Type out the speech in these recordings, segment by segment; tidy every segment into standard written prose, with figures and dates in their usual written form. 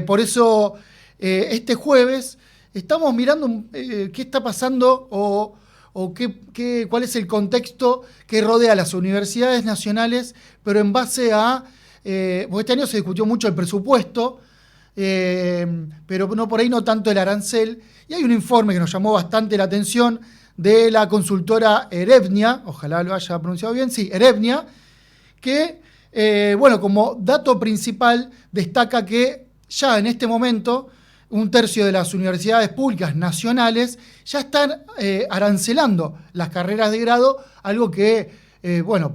Por eso, este jueves estamos mirando qué está pasando o cuál es el contexto que rodea a las universidades nacionales, pero en base a, porque este año se discutió mucho el presupuesto, pero no por ahí no tanto el arancel, y hay un informe que nos llamó bastante la atención de la consultora Erevnia, ojalá lo haya pronunciado bien, sí, Erevnia, que, bueno, como dato principal destaca que ya en este momento un tercio de las universidades públicas nacionales ya están arancelando las carreras de grado, algo que, bueno,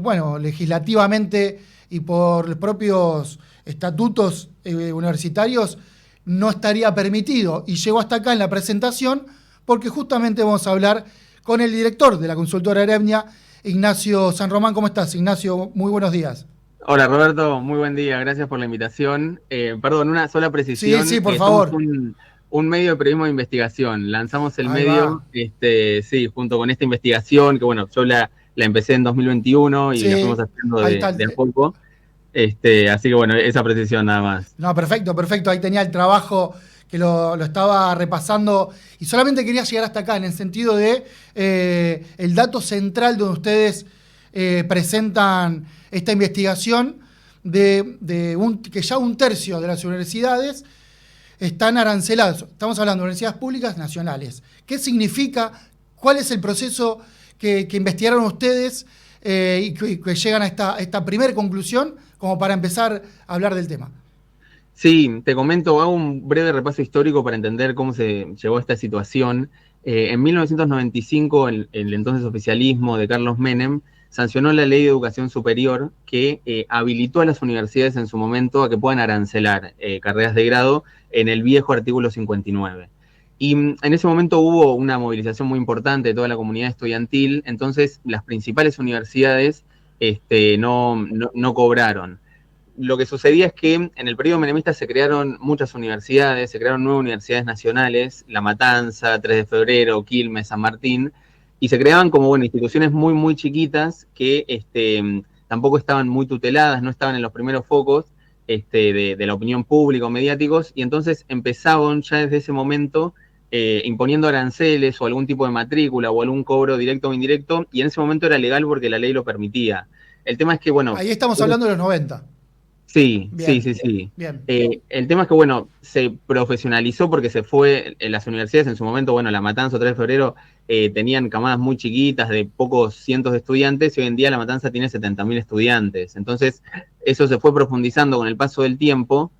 bueno, legislativamente y por los propios estatutos universitarios no estaría permitido. Y llegó hasta acá en la presentación porque justamente vamos a hablar con el director de la consultora Erevnia, Ignacio San Román. ¿Cómo estás, Ignacio? Muy buenos días. Hola Roberto, muy buen día, gracias por la invitación. Perdón, una sola Sí, sí, precisión, por somos favor. un medio de periodismo de investigación, lanzamos el Ahí va. medio, sí, junto con esta investigación, que bueno, yo la empecé en 2021 y la fuimos Sí, haciendo ahí está. de a poco, así que bueno, esa precisión nada más. No, perfecto, perfecto. Ahí tenía el trabajo que lo estaba repasando y solamente quería llegar hasta acá en el sentido de el dato central donde ustedes presentan esta investigación que ya un tercio de las universidades están aranceladas. Estamos hablando de universidades públicas nacionales. ¿Qué significa? ¿Cuál es el proceso que investigaron ustedes y que llegan a esta primera conclusión como para empezar a hablar del tema? Sí, te comento, hago un breve repaso histórico para entender cómo se llegó a esta situación. En 1995, el entonces oficialismo de Carlos Menem sancionó la Ley de Educación Superior que habilitó a las universidades en su momento a que puedan arancelar carreras de grado en el viejo artículo 59. Y en ese momento hubo una movilización muy importante de toda la comunidad estudiantil, entonces las principales universidades no cobraron. Lo que sucedía es que en el periodo menemista se crearon muchas universidades, se crearon 9 universidades nacionales, La Matanza, 3 de Febrero, Quilmes, San Martín, y se creaban como bueno, instituciones muy, muy chiquitas que tampoco estaban muy tuteladas, no estaban en los primeros focos de la opinión pública o mediáticos, y entonces empezaban ya desde ese momento imponiendo aranceles o algún tipo de matrícula o algún cobro directo o indirecto, y en ese momento era legal porque la ley lo permitía. El tema es que, bueno, Ahí estamos hablando de los 90. sí, sí, Bien, sí, sí. bien. El tema es que, bueno, se profesionalizó porque se fue en las universidades en su momento, bueno, La Matanza, 3 de febrero, tenían camadas muy chiquitas de pocos cientos de estudiantes y hoy en día La Matanza tiene 70.000 estudiantes. Entonces, eso se fue profundizando con el paso del tiempo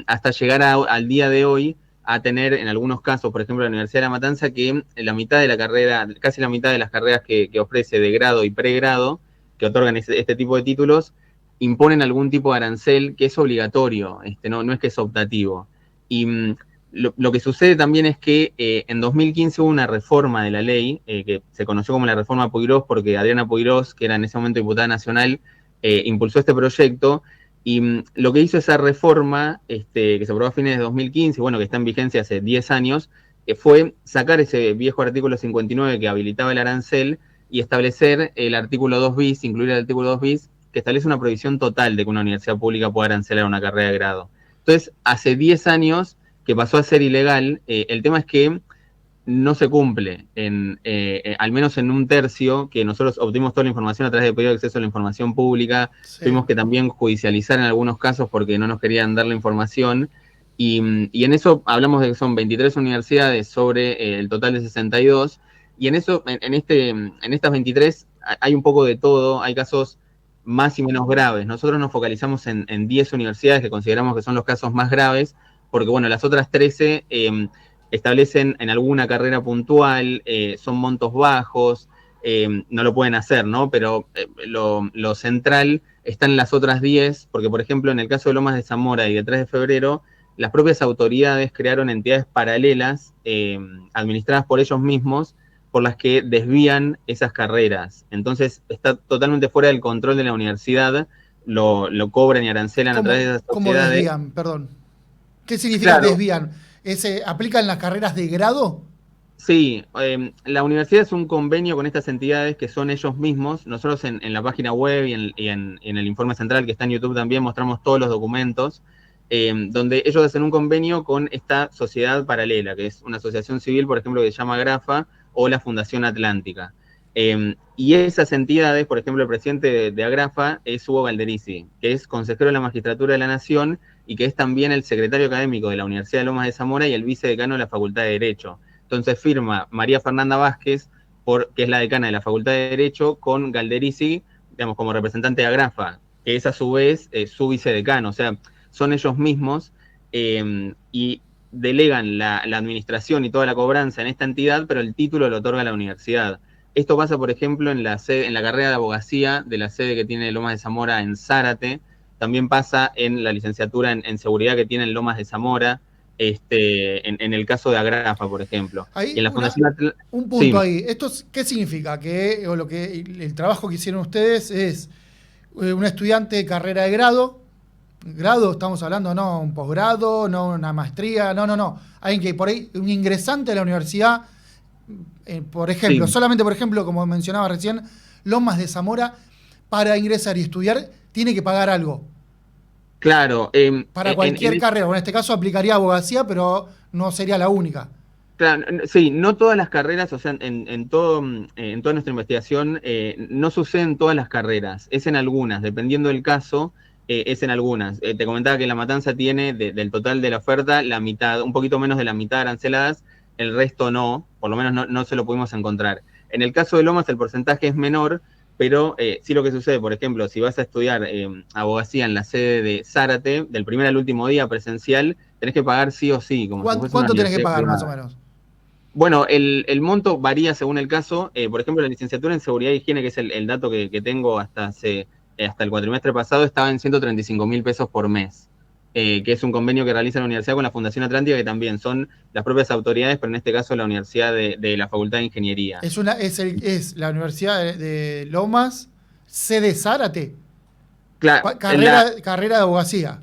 hasta llegar al día de hoy a tener, en algunos casos, por ejemplo, la Universidad de La Matanza, que la mitad de la carrera, casi la mitad de las carreras que ofrece de grado y pregrado, que otorgan este tipo de títulos, imponen algún tipo de arancel que es obligatorio, no es que es optativo. Y lo que sucede también es que en 2015 hubo una reforma de la ley, que se conoció como la reforma Poirós, porque Adriana Poirós, que era en ese momento diputada nacional, impulsó este proyecto, y lo que hizo esa reforma, que se aprobó a fines de 2015, bueno, que está en vigencia hace 10 años, fue sacar ese viejo artículo 59 que habilitaba el arancel y establecer el artículo 2 bis, incluir el artículo 2 bis, que establece una prohibición total de que una universidad pública pueda arancelar una carrera de grado. Entonces, hace 10 años que pasó a ser ilegal, el tema es que no se cumple, al menos en un tercio, que nosotros obtuvimos toda la información a través del periodo de acceso a la información pública, tuvimos Sí. que también judicializar en algunos casos porque no nos querían dar la información, y en eso hablamos de que son 23 universidades sobre el total de 62, y en eso, en estas 23 hay un poco de todo, hay casos más y menos graves. Nosotros nos focalizamos en 10 universidades que consideramos que son los casos más graves, porque bueno, las otras 13 establecen en alguna carrera puntual, son montos bajos, no lo pueden hacer, ¿no? Pero lo central está en las otras 10, porque por ejemplo en el caso de Lomas de Zamora y de 3 de febrero, las propias autoridades crearon entidades paralelas administradas por ellos mismos por las que desvían esas carreras. Entonces está totalmente fuera del control de la universidad, lo cobran y arancelan a través de esas ¿Cómo sociedades. desvían? Perdón. ¿Qué significa Claro, desvían? ¿Aplican las carreras de grado? Sí, la universidad es un convenio con estas entidades que son ellos mismos. Nosotros en la página web y en el informe central que está en YouTube también mostramos todos los documentos, donde ellos hacen un convenio con esta sociedad paralela, que es una asociación civil, por ejemplo, que se llama Grafa, o la Fundación Atlántica. Y esas entidades, por ejemplo, el presidente de Agrafa es Hugo Galderici, que es consejero de la Magistratura de la Nación y que es también el secretario académico de la Universidad de Lomas de Zamora y el vicedecano de la Facultad de Derecho. Entonces firma María Fernanda Vázquez, que es la decana de la Facultad de Derecho, con Galderici, digamos, como representante de Agrafa, que es a su vez su vicedecano. O sea, son ellos mismos y delegan la administración y toda la cobranza en esta entidad, pero el título lo otorga la universidad. Esto pasa, por ejemplo, en la carrera de abogacía de la sede que tiene Lomas de Zamora en Zárate. También pasa en la licenciatura en seguridad que tiene en Lomas de Zamora. En el caso de Agrafa, por ejemplo. Y Ahí en la Fundación un punto sí, ahí. ¿Qué significa? Que o lo que el trabajo que hicieron ustedes es un estudiante de carrera de grado, estamos hablando, no un posgrado, no una maestría, no. Alguien que por ahí, un ingresante de la universidad, por ejemplo, sí, solamente por ejemplo, como mencionaba recién, Lomas de Zamora, para ingresar y estudiar, tiene que pagar algo. claro. Para cualquier carrera. Bueno, en este caso aplicaría abogacía, pero no sería la única. Claro, sí, no todas las carreras, o sea, en toda nuestra investigación, no suceden todas las carreras, es en algunas, dependiendo del caso, es en algunas. Te comentaba que La Matanza tiene del total de la oferta, la mitad, un poquito menos de la mitad aranceladas, el resto no, por lo menos no se lo pudimos encontrar. En el caso de Lomas el porcentaje es menor, pero sí lo que sucede, por ejemplo, si vas a estudiar abogacía en la sede de Zárate, del primer al último día presencial, tenés que pagar sí o sí, como si fuese una ¿Cuánto tenés que universidad pagar más o privada. menos? Bueno, el monto varía según el caso. Por ejemplo, la licenciatura en Seguridad e Higiene, que es el dato que tengo hasta el cuatrimestre pasado, estaba en 135.000 pesos por mes, que es un convenio que realiza la universidad con la Fundación Atlántica, que también son las propias autoridades, pero en este caso la Universidad de la Facultad de Ingeniería. Es la Universidad de Lomas, sede Zárate. Claro, Carrera de abogacía.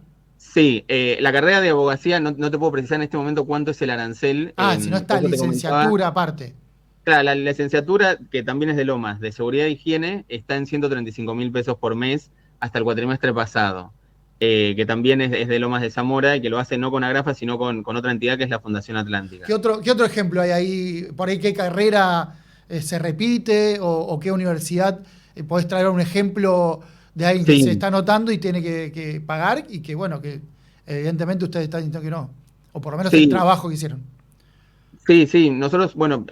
sí, la carrera de abogacía, no te puedo precisar en este momento cuánto es el arancel, Si no está por eso te comentaba. licenciatura aparte. Claro, la licenciatura, que también es de Lomas, de Seguridad e Higiene, está en 135.000 pesos por mes hasta el cuatrimestre pasado, que también es de Lomas de Zamora y que lo hace no con Agrafa, sino con otra entidad que es la Fundación Atlántica. Qué otro ejemplo hay ahí? Por ahí, ¿qué carrera se repite o qué universidad? Podés traer un ejemplo de alguien que se Sí, está anotando y tiene que pagar y que, bueno, que evidentemente ustedes están diciendo que no. O por lo menos el sí, trabajo que hicieron. sí. Nosotros, bueno,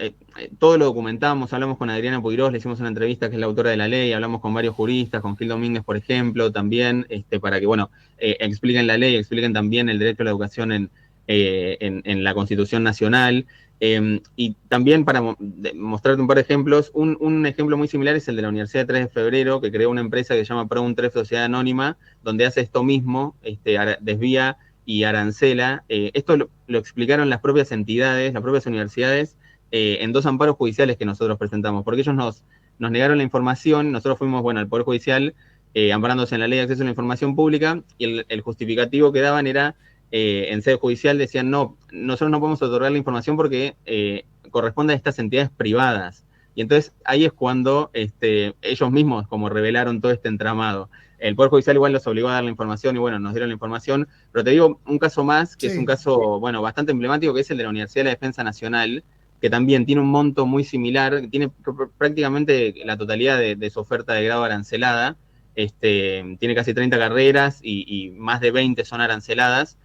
todo lo documentamos, hablamos con Adriana Puigros, le hicimos una entrevista que es la autora de la ley, hablamos con varios juristas, con Gil Domínguez, por ejemplo, también, para que, bueno, expliquen la ley, expliquen también el derecho a la educación en la Constitución Nacional. Y también para mostrarte un par de ejemplos, un ejemplo muy similar es el de la Universidad de 3 de Febrero, que creó una empresa que se llama ProUnTref Sociedad Anónima, donde hace esto mismo, desvía y arancela. Esto lo explicaron las propias entidades, las propias universidades, en dos amparos judiciales que nosotros presentamos, porque ellos nos negaron la información, nosotros fuimos, bueno, al Poder Judicial, amparándose en la Ley de Acceso a la Información Pública, y el justificativo que daban era, en sede judicial decían, no, nosotros no podemos otorgar la información porque corresponde a estas entidades privadas. Y entonces ahí es cuando ellos mismos como revelaron todo este entramado. El Poder Judicial igual los obligó a dar la información y bueno, nos dieron la información. Pero te digo un caso más, que es un Sí. caso, bueno, bastante emblemático, que es el de la Universidad de la Defensa Nacional, que también tiene un monto muy similar, tiene prácticamente la totalidad de su oferta de grado arancelada, tiene casi 30 carreras y más de 20 son aranceladas.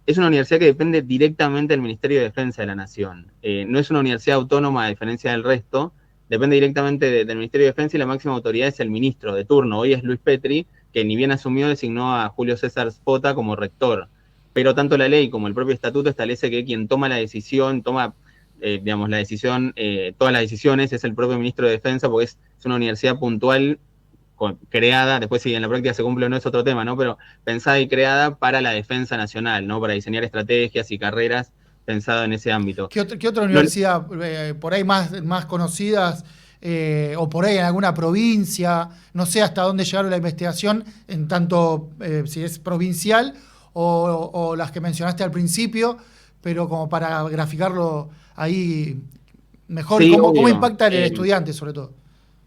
Es una universidad que depende directamente del Ministerio de Defensa de la Nación. No es una universidad autónoma a diferencia del resto, depende directamente del Ministerio de Defensa y la máxima autoridad es el ministro de turno. Hoy es Luis Petri, que ni bien asumió designó a Julio César Spota como rector. Pero tanto la ley como el propio estatuto establece que quien toma la decisión, digamos, la decisión, todas las decisiones es el propio ministro de Defensa, porque es una universidad puntual creada, después si en la práctica se cumple o no es otro tema, ¿no? Pero pensada y creada para la defensa nacional, ¿no? Para diseñar estrategias y carreras pensado en ese ámbito. Qué otra No, universidad por ahí más conocidas o por ahí en alguna provincia? No sé hasta dónde llegaron la investigación, en tanto si es provincial o las que mencionaste al principio, pero como para graficarlo ahí mejor Sí, cómo obvio. impacta el estudiante, sobre todo.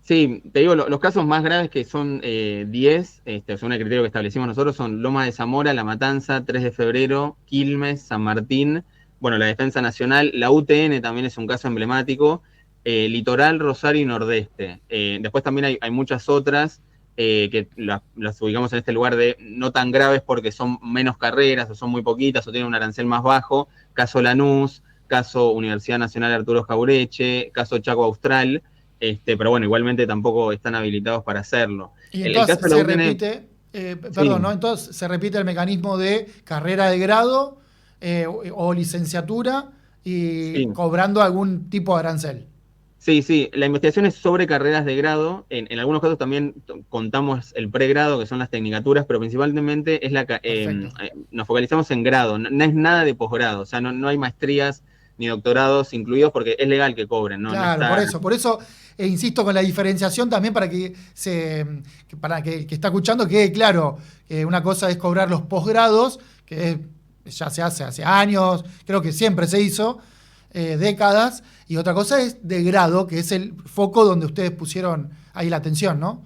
Sí, te digo, los casos más graves que son 10, según el criterio que establecimos nosotros, son Loma de Zamora, La Matanza, 3 de febrero, Quilmes, San Martín, bueno, la Defensa Nacional, la UTN también es un caso emblemático, Litoral, Rosario y Nordeste. Después también hay muchas otras que las ubicamos en este lugar de no tan graves porque son menos carreras o son muy poquitas o tienen un arancel más bajo, caso Lanús, caso Universidad Nacional Arturo Jaureche, caso Chaco Austral. Pero bueno, igualmente tampoco están habilitados para hacerlo. Y El caso entonces de la se UTN, repite, perdón, sí, ¿no? Entonces se repite el mecanismo de carrera de grado o licenciatura y sí, cobrando algún tipo de arancel. sí, sí. La investigación es sobre carreras de grado. En algunos casos también contamos el pregrado, que son las tecnicaturas, pero principalmente Perfecto. nos focalizamos en grado. No, no es nada de posgrado, o sea, no hay maestrías ni doctorados incluidos porque es legal que cobren, no Claro, está. por eso insisto con la diferenciación también para para que el que está escuchando quede claro que una cosa es cobrar los posgrados, ya se hace años, creo que siempre se hizo, décadas, y otra cosa es de grado, que es el foco donde ustedes pusieron ahí la atención, ¿no?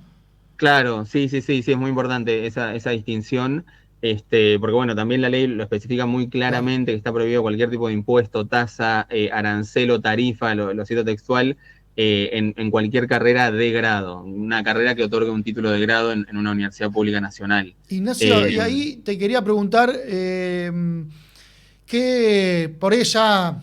Claro, sí, sí, sí, sí, es muy importante esa distinción, porque bueno, también la ley lo especifica muy Claro. claramente que está prohibido cualquier tipo de impuesto, tasa, arancel o tarifa, lo cito textual, en cualquier carrera de grado, una carrera que otorgue un título de grado en una universidad pública nacional. Ignacio, Eh, y ahí te quería preguntar, que por ella,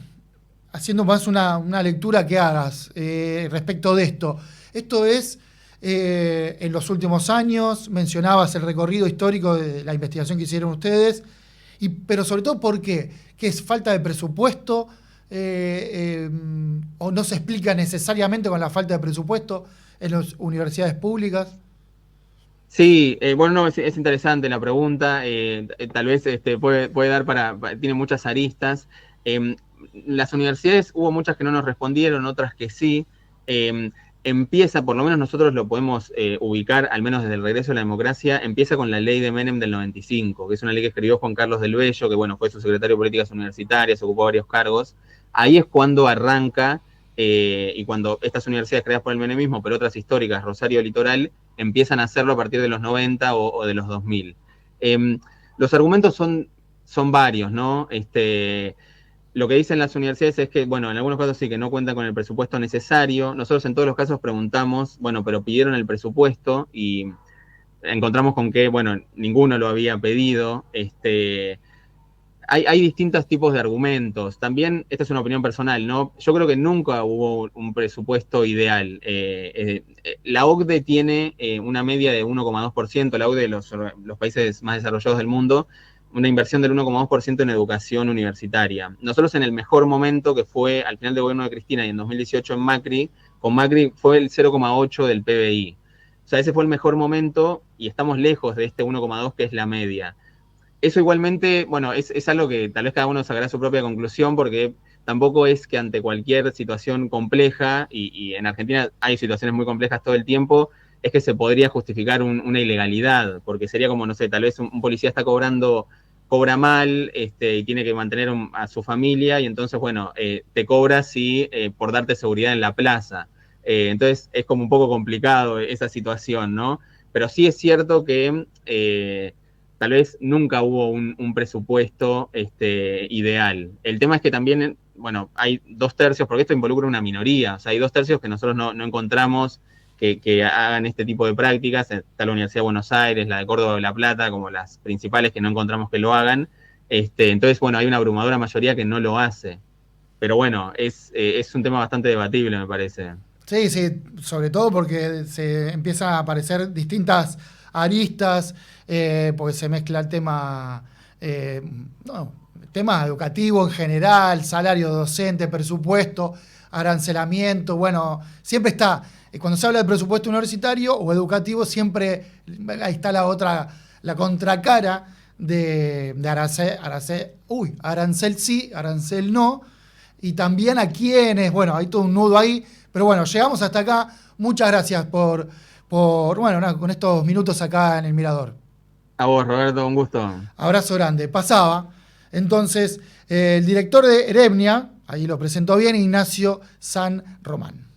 haciendo más una lectura que hagas respecto de esto. Esto es, en los últimos años, mencionabas el recorrido histórico de la investigación que hicieron ustedes, pero sobre todo, ¿por qué? ¿Que es falta de presupuesto? ¿O no se explica necesariamente con la falta de presupuesto en las universidades públicas? Sí, bueno, no, es interesante la pregunta. Tal vez puede dar tiene muchas aristas. Eh, las universidades hubo muchas que no nos respondieron, otras que sí. Eh, Empieza, por lo menos nosotros lo podemos ubicar, al menos desde el regreso a la democracia, empieza con la ley de Menem del 95, que es una ley que escribió Juan Carlos del Bello, que bueno, fue su secretario de Políticas Universitarias, ocupó varios cargos. Ahí es cuando arranca, y cuando estas universidades creadas por el menemismo, pero otras históricas, Rosario Litoral, empiezan a hacerlo a partir de los 90 o de los 2000. Los argumentos son varios, ¿no? Lo que dicen las universidades es que, bueno, en algunos casos sí que no cuentan con el presupuesto necesario. Nosotros en todos los casos preguntamos, bueno, pero pidieron el presupuesto y encontramos con que, bueno, ninguno lo había pedido. Hay distintos tipos de argumentos. También, esta es una opinión personal, ¿no? Yo creo que nunca hubo un presupuesto ideal. La OCDE tiene una media de 1,2%, la OCDE de los países más desarrollados del mundo, una inversión del 1,2% en educación universitaria. Nosotros en el mejor momento, que fue al final del gobierno de Cristina y en 2018 en Macri, con Macri fue el 0,8 del PBI. O sea, ese fue el mejor momento y estamos lejos de este 1,2 que es la media. Eso igualmente, bueno, es algo que tal vez cada uno sacará su propia conclusión, porque tampoco es que ante cualquier situación compleja, y en Argentina hay situaciones muy complejas todo el tiempo, es que se podría justificar una ilegalidad, porque sería como, no sé, tal vez un policía está cobra mal, y tiene que mantener a su familia, y entonces, bueno, te cobra por darte seguridad en la plaza. Entonces es como un poco complicado esa situación, ¿no? Pero sí es cierto que tal vez nunca hubo un presupuesto ideal. El tema es que también, bueno, hay 2/3, porque esto involucra una minoría, o sea, hay 2/3 que nosotros no encontramos que hagan este tipo de prácticas. Está la Universidad de Buenos Aires, la de Córdoba de La Plata, como las principales que no encontramos que lo hagan. Entonces, bueno, hay una abrumadora mayoría que no lo hace. Pero bueno, es un tema bastante debatible, me parece. Sí, sí, sobre todo porque se empiezan a aparecer distintas aristas, porque se mezcla el tema, eh, no, tema educativo en general, salario docente, presupuesto, arancelamiento, bueno, siempre está, cuando se habla de presupuesto universitario o educativo, siempre ahí está la otra, la contracara de arancel sí, arancel no, y también a quienes, bueno, hay todo un nudo ahí, pero bueno, llegamos hasta acá. Muchas gracias bueno, con estos minutos acá en el Mirador. A vos, Roberto, un gusto. Abrazo grande. Pasaba entonces el director de Eremnia, ahí lo presentó bien, Ignacio San Román.